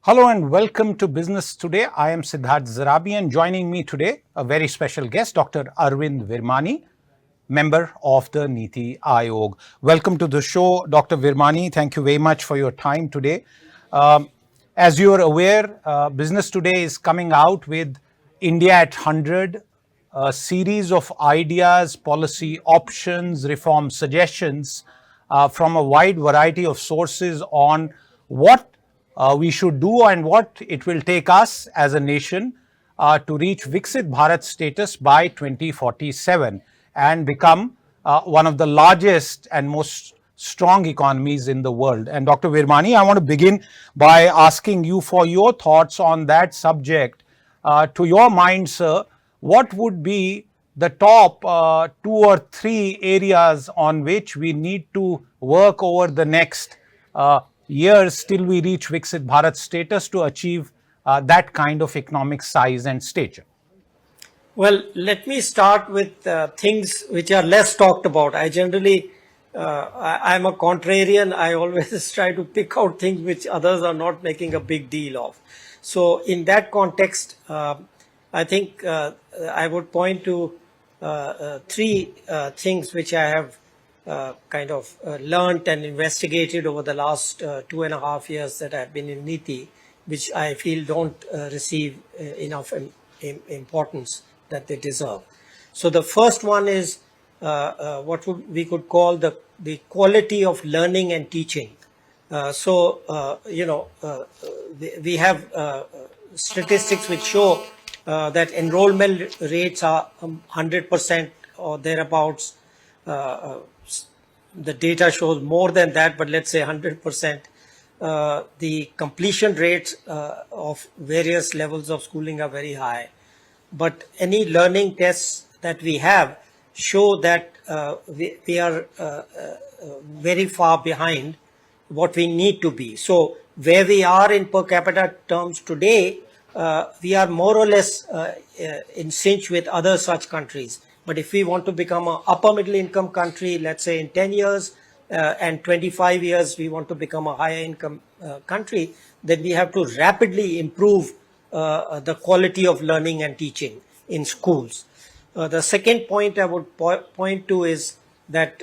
Hello and welcome to Business Today. I am Siddharth Zarabi and joining me today, a very special guest, Dr. Arvind Virmani, member of the NITI Aayog. Welcome to the show, Dr. Virmani. Thank you very much for your time today. As you are aware, Business Today is coming out with India at 100, a series of ideas, policy options, reform suggestions from a wide variety of sources on what we should do and what it will take us as a nation to reach Viksit Bharat status by 2047 and become one of the largest and most strong economies in the world. And Dr. Virmani, I want to begin by asking you for your thoughts on that subject. To your mind, sir, what would be the top 2 or 3 areas on which we need to work over the next years till we reach Viksit Bharat status to achieve that kind of economic size and stature? Well, let me start with things which are less talked about. I generally, I'm a contrarian. I always try to pick out things which others are not making a big deal of. So in that context, I think I would point to 3 things which I have kind of learned and investigated over the last 2.5 years that I've been in NITI, which I feel don't receive enough importance that they deserve. So the first one is what we could call the quality of learning and teaching. We have statistics which show that enrollment rates are 100% or thereabouts. The data shows more than that, but let's say 100%. The completion rates of various levels of schooling are very high. But any learning tests that we have show that we are very far behind what we need to be. So where we are in per capita terms today, we are more or less in sync with other such countries. But if we want to become an upper middle income country, let's say in 10 years and 25 years, we want to become a higher income country, then we have to rapidly improve the quality of learning and teaching in schools. The second point I would point to is that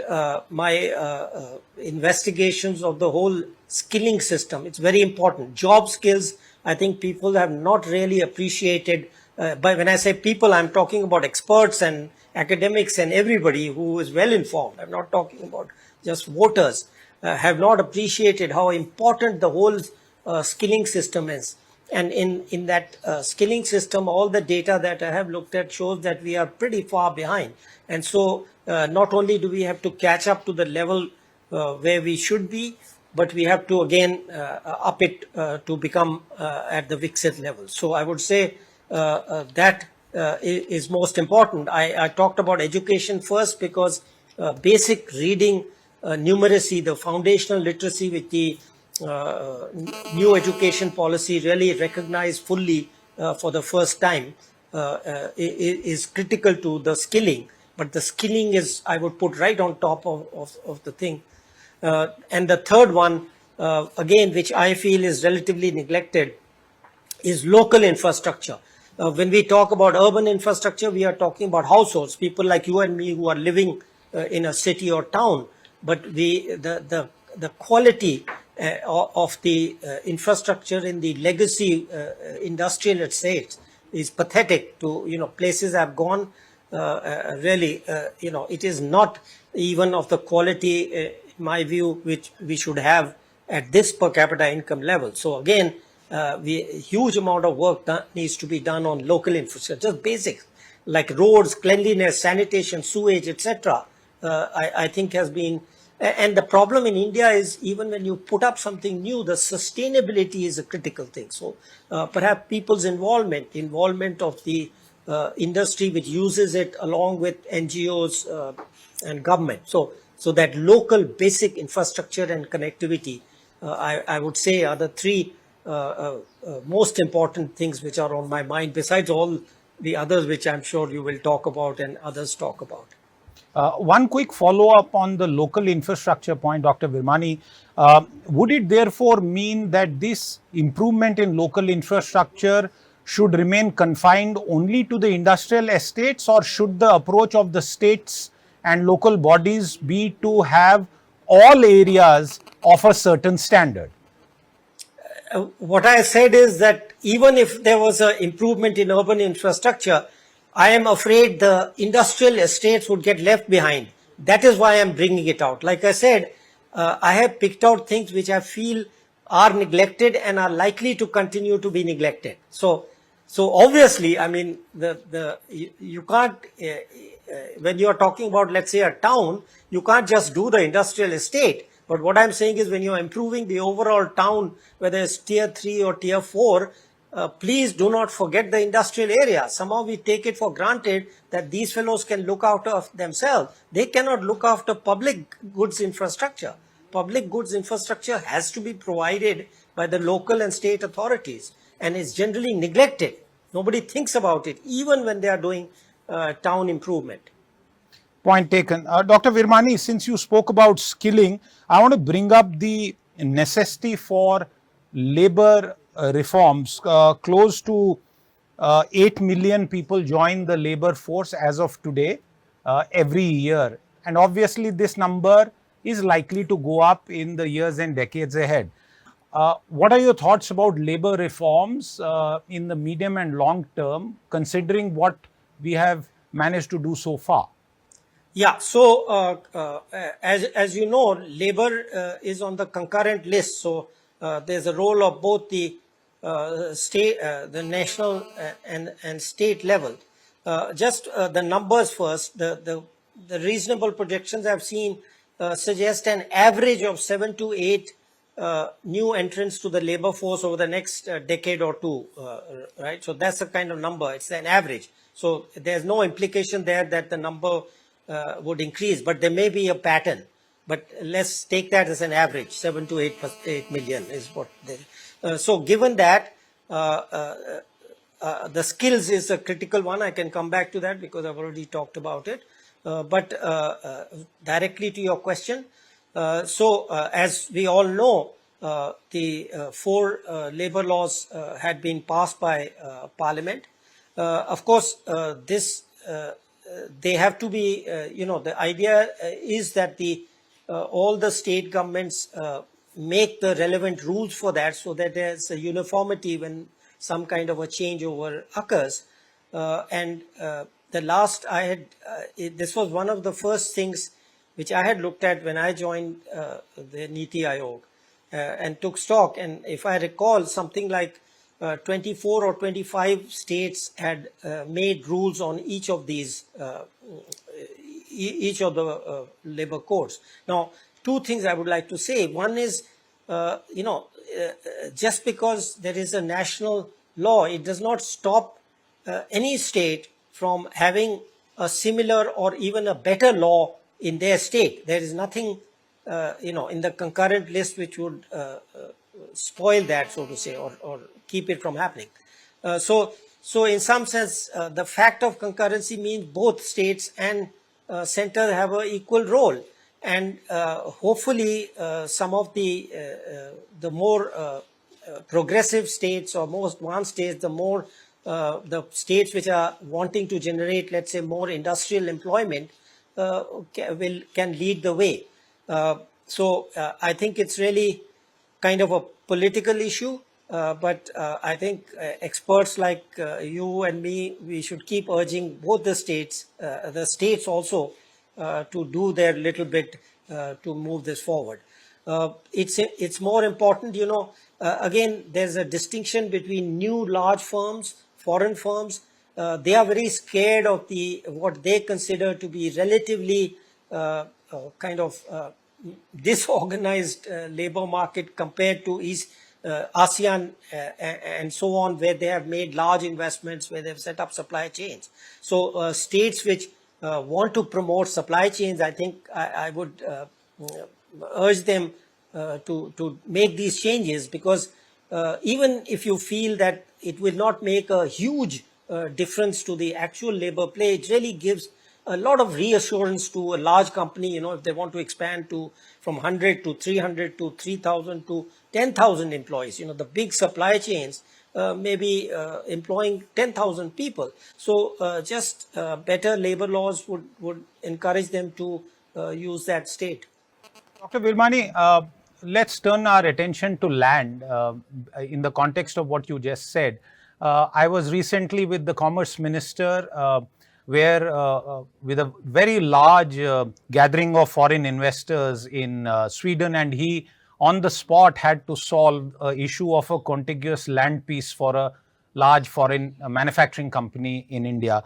my investigations of the whole skilling system, it's very important. Job skills, I think people have not really appreciated. But when I say people, I'm talking about experts and academics and everybody who is well informed. I'm not talking about just voters, have not appreciated how important the whole skilling system is. And in that skilling system, all the data that I have looked at shows that we are pretty far behind. And so not only do we have to catch up to the level where we should be, but we have to again up it to become at the Viksit level. So I would say that is most important. I talked about education first because basic reading, numeracy, the foundational literacy which the new education policy really recognized fully for the first time is critical to the skilling. But the skilling is, I would put right on top of the thing. And the third one, again, which I feel is relatively neglected, is local infrastructure. When we talk about urban infrastructure, we are talking about households, people like you and me who are living in a city or town. But the quality of the infrastructure in the legacy industrial estates is pathetic. To places I've gone, really, it is not even of the quality, in my view, which we should have at this per capita income level. So again, huge amount of work needs to be done on local infrastructure, just basics like roads, cleanliness, sanitation, sewage, etc. I think has been, and the problem in India is even when you put up something new, the sustainability is a critical thing. So perhaps people's involvement of the industry which uses it along with NGOs and government. So that local basic infrastructure and connectivity, I would say, are the 3 most important things which are on my mind, besides all the others which I'm sure you will talk about and others talk about. One quick follow-up on the local infrastructure point, Dr. Virmani. Would it therefore mean that this improvement in local infrastructure should remain confined only to the industrial estates, or should the approach of the states and local bodies be to have all areas of a certain standard? What I said is that even if there was an improvement in urban infrastructure, I am afraid the industrial estates would get left behind. That is why I am bringing it out. Like I said, I have picked out things which I feel are neglected and are likely to continue to be neglected. So obviously, I mean, you can't, when you are talking about, let's say, a town, you can't just do the industrial estate. But what I'm saying is when you're improving the overall town, whether it's tier 3 or tier 4, please do not forget the industrial area. Somehow we take it for granted that these fellows can look after themselves. They cannot look after public goods infrastructure. Public goods infrastructure has to be provided by the local and state authorities and is generally neglected. Nobody thinks about it, even when they are doing town improvement. Point taken. Dr. Virmani, since you spoke about skilling, I want to bring up the necessity for labor reforms. Close to 8 million people join the labor force as of today every year. And obviously, this number is likely to go up in the years and decades ahead. What are your thoughts about labor reforms in the medium and long term, considering what we have managed to do so far? Yeah, so as you know, labor is on the concurrent list. So there's a role of both the state, the national and state level. Just the numbers first. The reasonable projections I've seen suggest an average of 7 to 8 new entrants to the labor force over the next decade or two, right? So that's the kind of number. It's an average. So there's no implication there that the number would increase, but there may be a pattern. But let's take that as an average. 7 to 8 million is what they. So given that, the skills is a critical one. I can come back to that because I've already talked about it. But directly to your question, as we all know, the 4 labor laws had been passed by Parliament. Of course, they have to be, the idea is that all the state governments make the relevant rules for that so that there's a uniformity when some kind of a changeover occurs. The last I had, this was one of the first things which I had looked at when I joined the NITI Aayog and took stock. And if I recall, something like 24 or 25 states had made rules on each of these, each of the labor codes. Now, 2 things I would like to say. One is, just because there is a national law, it does not stop any state from having a similar or even a better law in their state. There is nothing, in the concurrent list which would spoil that, so to say, or keep it from happening. So in some sense, the fact of concurrency means both states and center have an equal role. And hopefully some of the more progressive states or most advanced states, the more the states which are wanting to generate, let's say, more industrial employment can lead the way. So I think it's really kind of a political issue, but I think experts like you and me, we should keep urging both the states also to do their little bit to move this forward. It's more important, again, there's a distinction between new large firms, foreign firms. They are very scared of what they consider to be relatively kind of disorganized labor market compared to ASEAN and so on, where they have made large investments, where they've set up supply chains. So states which want to promote supply chains, I think I would urge them to make these changes, because even if you feel that it will not make a huge difference to the actual labor play, it really gives a lot of reassurance to a large company, if they want to expand from 100 to 300 to 3,000 to 10,000 employees. The big supply chains may be employing 10,000 people. So just better labor laws would encourage them to use that state. Dr. Virmani, let's turn our attention to land in the context of what you just said. I was recently with the Commerce Minister, where with a very large gathering of foreign investors in Sweden, and he on the spot had to solve an issue of a contiguous land piece for a large foreign manufacturing company in India.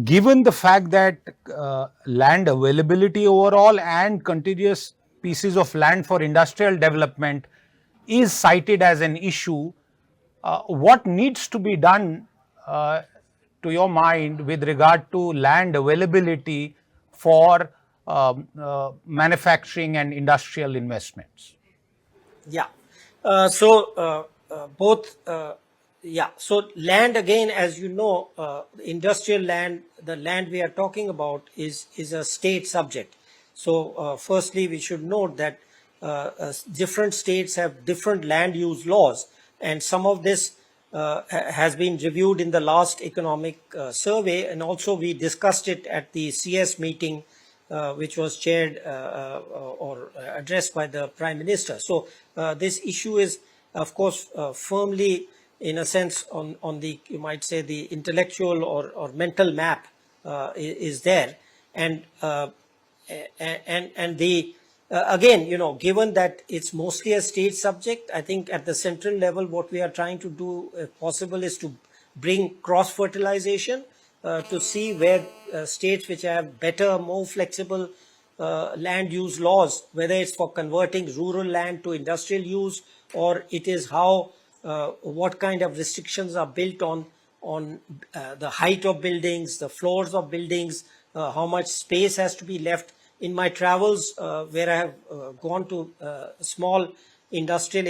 Given the fact that land availability overall and contiguous pieces of land for industrial development is cited as an issue, what needs to be done, to your mind, with regard to land availability for manufacturing and industrial investments? Yeah. Both. Yeah. So land, again, as you know, industrial land, the land we are talking about is a state subject. So firstly, we should note that different states have different land use laws, and some of this has been reviewed in the last economic survey, and also we discussed it at the CS meeting, which was chaired or addressed by the Prime Minister. So this issue is, of course, firmly, in a sense, on the, you might say, the intellectual or mental map is there. And the again, given that it's mostly a state subject, I think at the central level, what we are trying to do, if possible, is to bring cross-fertilization to see where states which have better, more flexible land use laws, whether it's for converting rural land to industrial use, or it is how what kind of restrictions are built on the height of buildings, the floors of buildings, how much space has to be left. In my travels, where I have gone to small industrial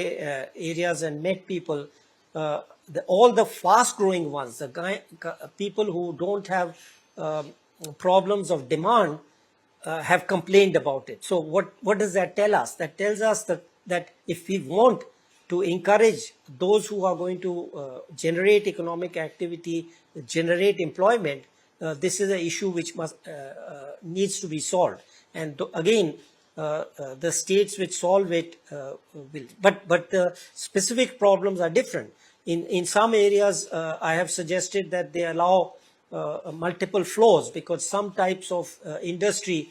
areas and met people, all the fast-growing ones, the people who don't have problems of demand, have complained about it. So what does that tell us? That tells us that if we want to encourage those who are going to generate economic activity, generate employment, this is an issue which needs to be solved. And again, the states which solve it will. But the specific problems are different. In some areas, I have suggested that they allow multiple floors, because some types of industry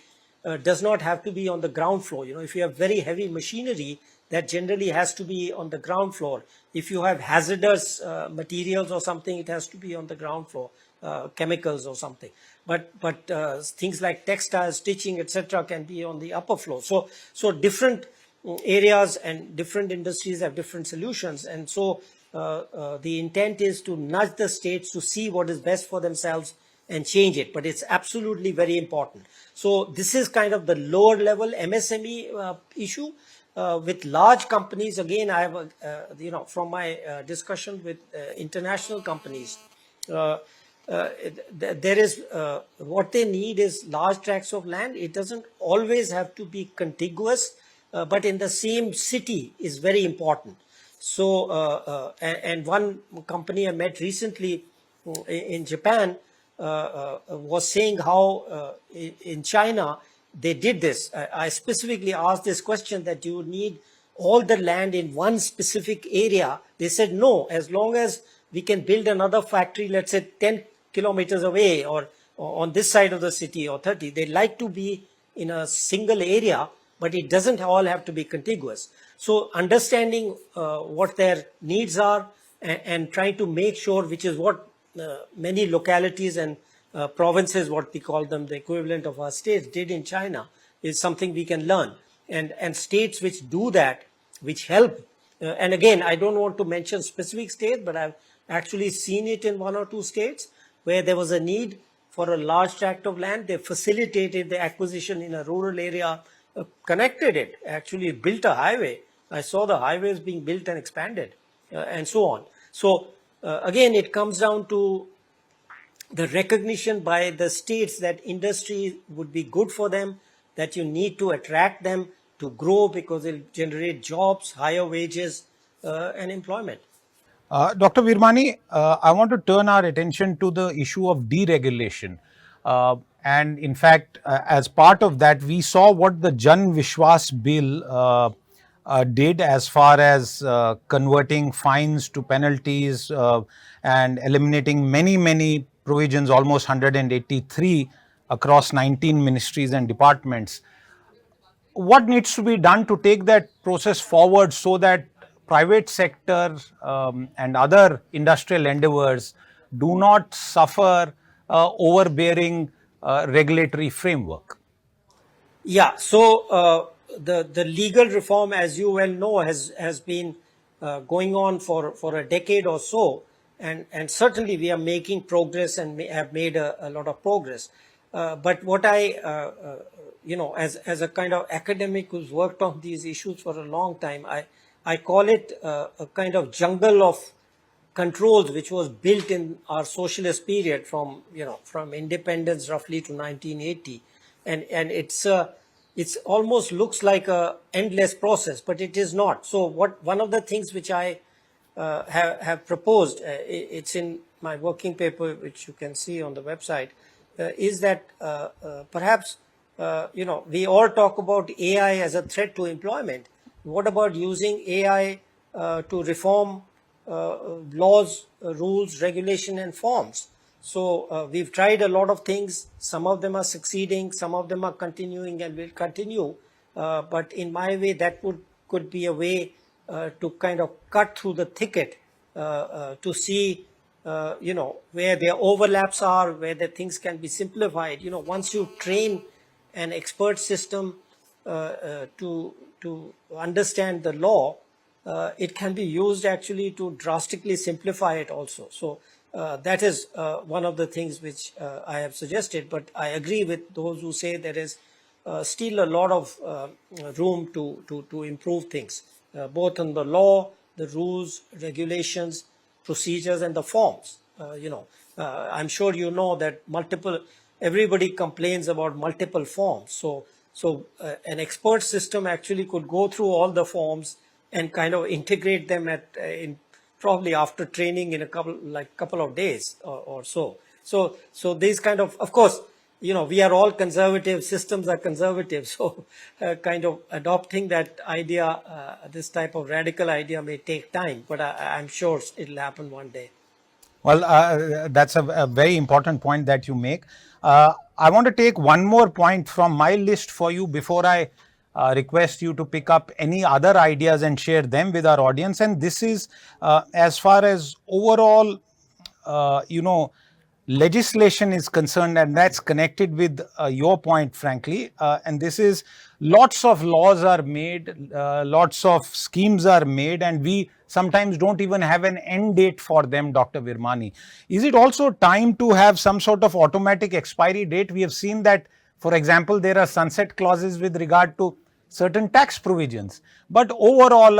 does not have to be on the ground floor. If you have very heavy machinery, that generally has to be on the ground floor. If you have hazardous materials or something, it has to be on the ground floor, chemicals or something. But things like textiles, stitching, etc., can be on the upper floor. So different areas and different industries have different solutions. And so the intent is to nudge the states to see what is best for themselves and change it. But it's absolutely very important. So this is kind of the lower level MSME issue. With large companies, again, I have, from my discussion with international companies, there is what they need is large tracts of land. It doesn't always have to be contiguous, but in the same city is very important. So, and one company I met recently in Japan was saying how in China they did this. I specifically asked this question, that you need all the land in one specific area. They said no, as long as we can build another factory, let's say 10 kilometers away or on this side of the city, or 30. They like to be in a single area, but it doesn't all have to be contiguous. So understanding what their needs are and trying to make sure, which is what many localities and provinces, what we call them, the equivalent of our states, did in China, is something we can learn. And states which do that, which help, and again, I don't want to mention specific states, but I've actually seen it in one or two states where there was a need for a large tract of land. They facilitated the acquisition in a rural area, connected it, actually built a highway. I saw the highways being built and expanded, and so on. So again, it comes down to the recognition by the states that industry would be good for them, that you need to attract them to grow because it'll generate jobs, higher wages, and employment. Dr. Virmani, I want to turn our attention to the issue of deregulation. And in fact, as part of that, we saw what the Jan Vishwas bill did as far as converting fines to penalties and eliminating many provisions, almost 183 across 19 ministries and departments. What needs to be done to take that process forward so that private sector and other industrial endeavors do not suffer overbearing regulatory framework? Yeah, so the legal reform, as you well know, has been going on for a decade or so, and certainly we are making progress and have made a lot of progress. But what as a kind of academic who's worked on these issues for a long time, I call it a kind of jungle of controls which was built in our socialist period from independence roughly to 1980, and it's almost looks like a endless process, but it is not. So one of the things which I have proposed, it's in my working paper which you can see on the website, is that perhaps we all talk about AI as a threat to employment. What about using AI to reform laws, rules, regulation, and forms? So we've tried a lot of things. Some of them are succeeding, some of them are continuing and will continue. But in my way, that could be a way to kind of cut through the thicket to see, where their overlaps are, where the things can be simplified. Once you train an expert system to understand the law, it can be used actually to drastically simplify it also. So that is one of the things which I have suggested, but I agree with those who say there is still a lot of room to improve things, both on the law, the rules, regulations, procedures, and the forms. I'm sure you know that everybody complains about multiple forms. So an expert system actually could go through all the forms and kind of integrate them in probably after training in a couple of days or so. So these of course, we are all conservative, systems are conservative. So kind of adopting that idea, this type of radical idea may take time, but I'm sure it'll happen one day. Well, that's a very important point that you make. I want to take one more point from my list for you before I request you to pick up any other ideas and share them with our audience. And this is as far as overall, legislation is concerned, and that's connected with your point, frankly. And this is lots of laws are made, lots of schemes are made, and we sometimes don't even have an end date for them, Dr. Virmani. Is it also time to have some sort of automatic expiry date? We have seen that, for example, there are sunset clauses with regard to certain tax provisions. But overall,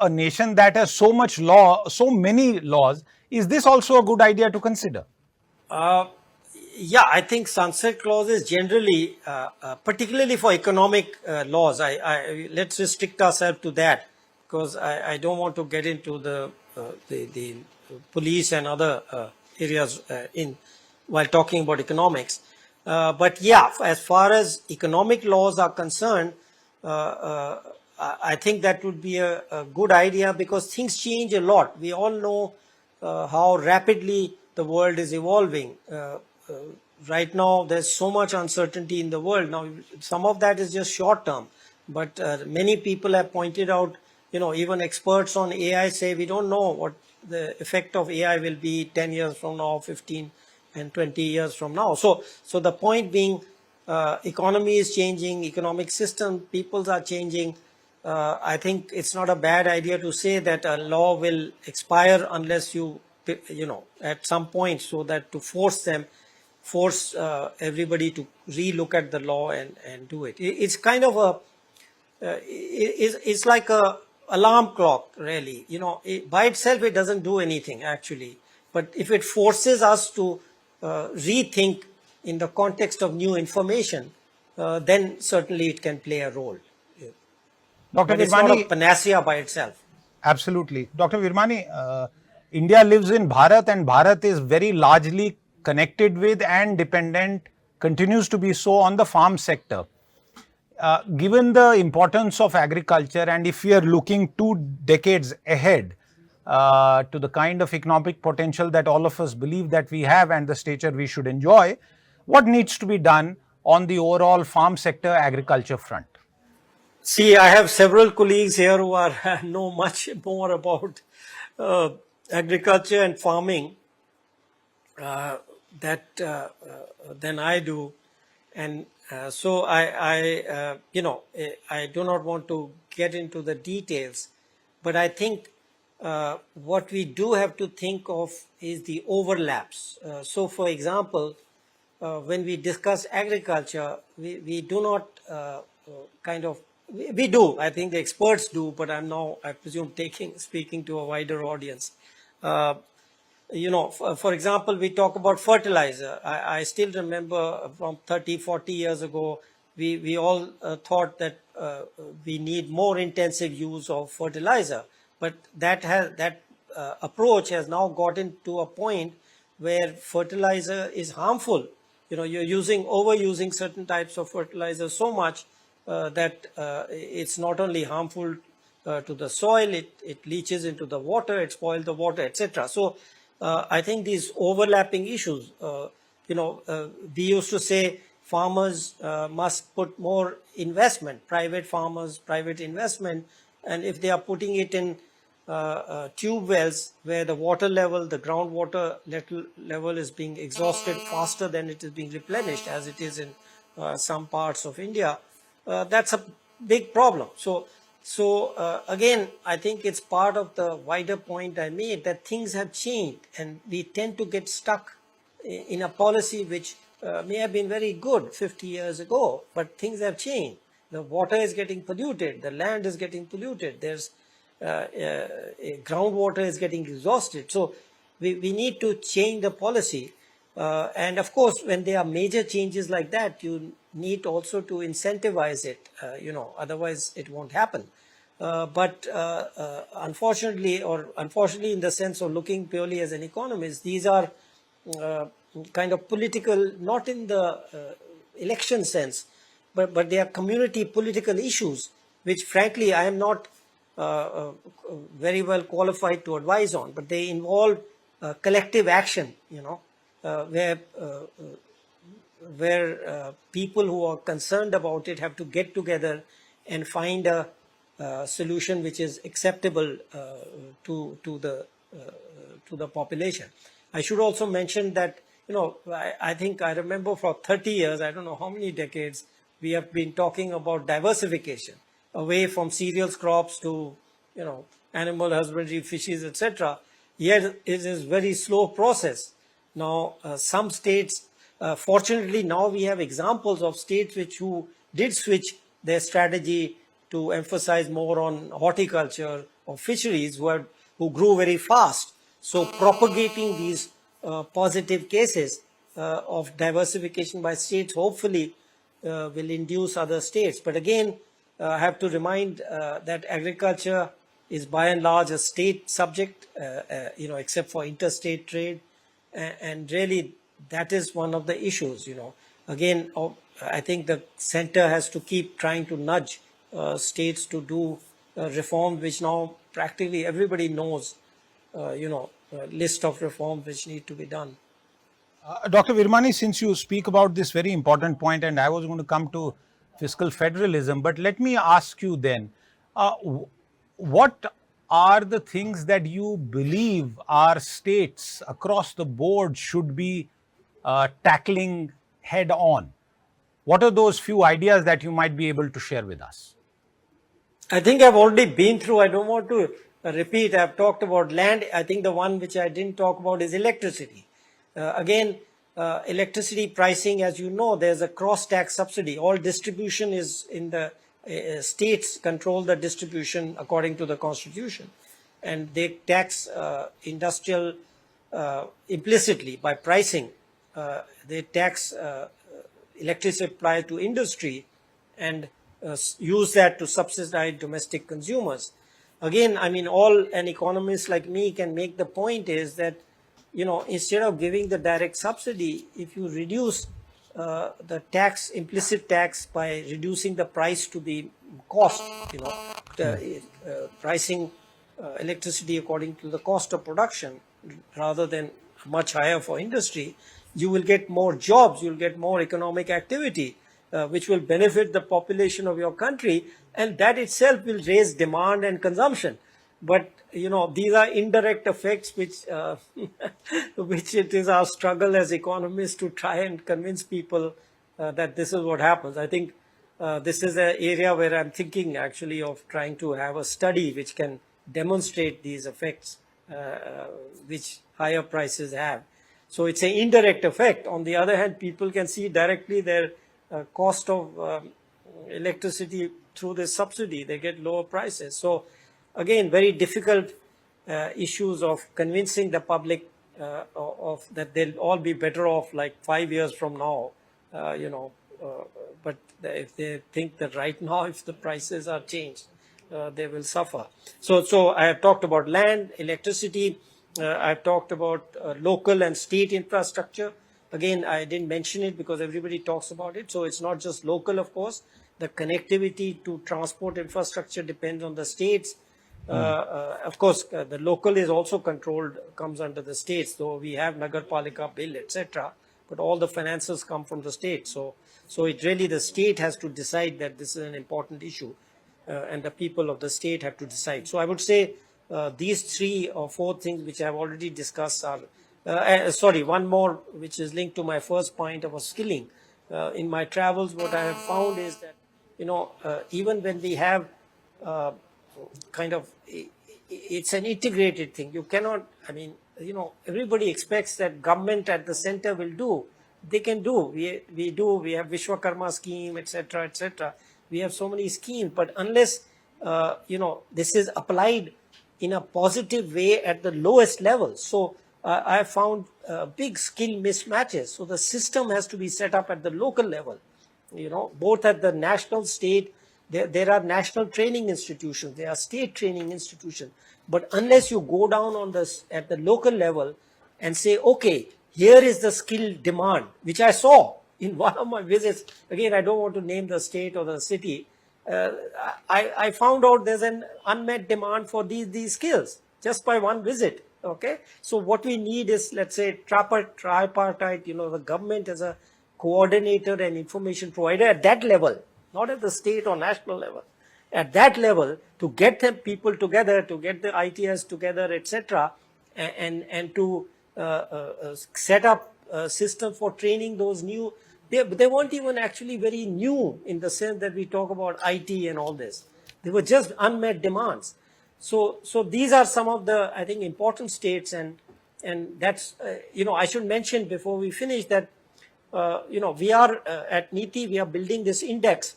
a nation that has so much law, so many laws, is this also a good idea to consider? Yeah, I think sunset clauses generally, particularly for economic laws, let's restrict ourselves to that, because I don't want to get into the police and other areas while talking about economics. But yeah, as far as economic laws are concerned, I think that would be a good idea, because things change a lot. We all know how rapidly the world is evolving. Right now, there's so much uncertainty in the world. Now, some of that is just short term, but many people have pointed out, even experts on AI say we don't know what the effect of AI will be 10 years from now, 15 and 20 years from now. So the point being, economy is changing, economic system, peoples are changing. I think it's not a bad idea to say that a law will expire unless at some point, so that to force everybody to re-look at the law and do it. It's kind of it's like a alarm clock, really. By itself, it doesn't do anything actually. But if it forces us to rethink in the context of new information, then certainly it can play a role. Dr. But it's not a Virmani, panacea by itself. absolutely. Dr. Virmani, India lives in Bharat, and Bharat is very largely connected with and dependent, continues to be so, on the farm sector. Given the importance of agriculture, and if we are looking 2 decades ahead to the kind of economic potential that all of us believe that we have and the stature we should enjoy, what needs to be done on the overall farm sector agriculture front? See, I have several colleagues here who are know much more about agriculture and farming than I do, and so I do not want to get into the details, but I think what we do have to think of is the overlaps. So, for example, when we discuss agriculture, we do not we do. I think the experts do, but I'm now, I presume, speaking to a wider audience. For example, we talk about fertilizer. I still remember from 30, 40 years ago, we all thought that we need more intensive use of fertilizer. But that approach has now gotten to a point where fertilizer is harmful. You're overusing certain types of fertilizer so much that it's not only harmful to the soil, it leaches into the water, it spoils the water, etc. So I think these overlapping issues, we used to say farmers must put more investment, private farmers, private investment, and if they are putting it in tube wells where the water level, the groundwater level is being exhausted faster than it is being replenished, as it is in some parts of India, that's a big problem. So again, I think it's part of the wider point I made that things have changed, and we tend to get stuck in a policy which may have been very good 50 years ago, but things have changed. The water is getting polluted, the land is getting polluted, there's groundwater is getting exhausted. So we need to change the policy. And of course, when there are major changes like that, you need also to incentivize it, otherwise it won't happen. But unfortunately in the sense of looking purely as an economist, these are kind of political, not in the election sense, but they are community political issues, which frankly I am not very well qualified to advise on, but they involve collective action, where people who are concerned about it have to get together and find a solution which is acceptable to the population. I should also mention that I think I remember for 30 years, I don't know how many decades, we have been talking about diversification away from cereals crops to animal husbandry, fishes, etc. Yet it is a very slow process. Now some states, fortunately now we have examples of states who did switch their strategy to emphasize more on horticulture or fisheries, who grew very fast. So propagating these positive cases of diversification by states hopefully will induce other states. But again, I have to remind that agriculture is by and large a state subject, except for interstate trade, and really that is one of the issues. Again, I think the center has to keep trying to nudge states to do reform, which now practically everybody knows, list of reforms which need to be done. Dr. Virmani, since you speak about this very important point, and I was going to come to fiscal federalism, but let me ask you then, what are the things that you believe our states across the board should be tackling head on? What are those few ideas that you might be able to share with us? I think I've already been through, I don't want to repeat, I've talked about land. I think the one which I didn't talk about is electricity. Again, electricity pricing, as you know, there's a cross-tax subsidy. All distribution is in the states control the distribution according to the constitution. And they tax industrial implicitly by pricing. they tax electricity supply to industry and use that to subsidize domestic consumers. Again, I mean, all an economist like me can make the point is that, instead of giving the direct subsidy, if you reduce the tax, implicit tax, by reducing the price to the cost, pricing electricity according to the cost of production rather than much higher for industry, you will get more jobs, you'll get more economic activity, which will benefit the population of your country, and that itself will raise demand and consumption. But these are indirect effects which which it is our struggle as economists to try and convince people that this is what happens. I think this is an area where I'm thinking actually of trying to have a study which can demonstrate these effects which higher prices have. So it's an indirect effect. On the other hand, people can see directly their cost of electricity through this subsidy. They get lower prices. So again, very difficult issues of convincing the public of that they'll all be better off like 5 years from now, but if they think that right now, if the prices are changed, they will suffer. So I have talked about land, electricity. I've talked about local and state infrastructure. Again, I didn't mention it because everybody talks about it. So it's not just local, of course. The connectivity to transport infrastructure depends on the states. Of course, the local is also controlled, comes under the states, though we have Nagarpalika bill, etc. But all the finances come from the state. So it really, the state has to decide that this is an important issue, and the people of the state have to decide. So I would say these 3 or 4 things which I have already discussed are, one more which is linked to my first point about skilling. In my travels, what I have found is that, even when we have it's an integrated thing. You cannot, everybody expects that government at the center will do. They can do. We do. We have Vishwakarma scheme, etc., etc. We have so many schemes, but unless, this is applied in a positive way at the lowest level. So I have found big skill mismatches. So the system has to be set up at the local level, both at the national, state. There are national training institutions, there are state training institutions. But unless you go down on this at the local level and say, okay, here is the skill demand, which I saw in one of my visits. Again, I don't want to name the state or the city. I found out there's an unmet demand for these skills just by one visit. Okay, so what we need is, let's say, tripartite. The government as a coordinator and information provider at that level, not at the state or national level. At that level, to get the people together, to get the ITS together, etc., and to set up a system for training those new. They weren't even actually very new in the sense that we talk about IT and all this. They were just unmet demands. So these are some of the, I think, important states, and that's, I should mention before we finish that, we are at NITI, we are building this index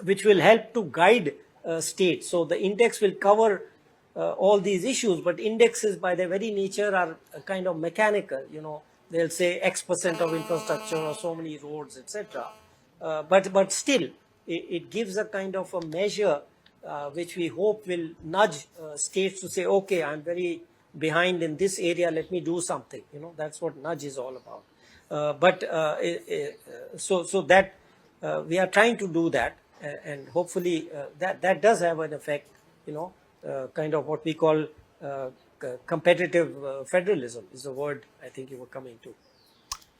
which will help to guide states. So the index will cover all these issues, but indexes by their very nature are kind of mechanical. They'll say X% of infrastructure or so many roads, etc. But still, it gives a kind of a measure which we hope will nudge states to say, okay, I'm very behind in this area, let me do something. That's what nudge is all about. So that we are trying to do that, and hopefully that does have an effect, kind of what we call competitive federalism is the word I think you were coming to.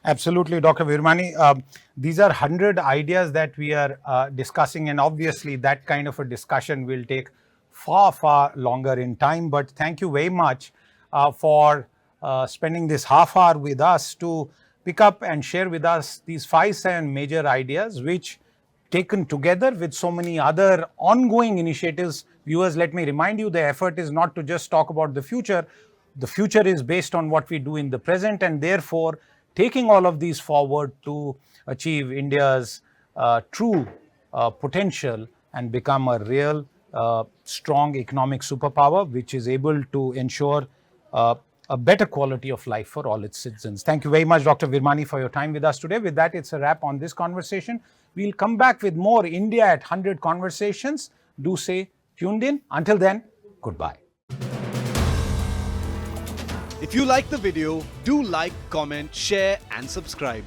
Absolutely, Dr. Virmani. These are 100 ideas that we are discussing, and obviously that kind of a discussion will take far, far longer in time. But thank you very much for spending this half hour with us to pick up and share with us these 5-7 major ideas, which taken together with so many other ongoing initiatives. Viewers, let me remind you, the effort is not to just talk about the future. The future is based on what we do in the present, and therefore taking all of these forward to achieve India's true potential and become a real strong economic superpower, which is able to ensure a a better quality of life for all its citizens. Thank you very much, Dr. Virmani, for your time with us today. With that, it's a wrap on this conversation. We'll come back with more India at 100 conversations. Do stay tuned in. Until then, goodbye. If you like the video, do like, comment, share and subscribe.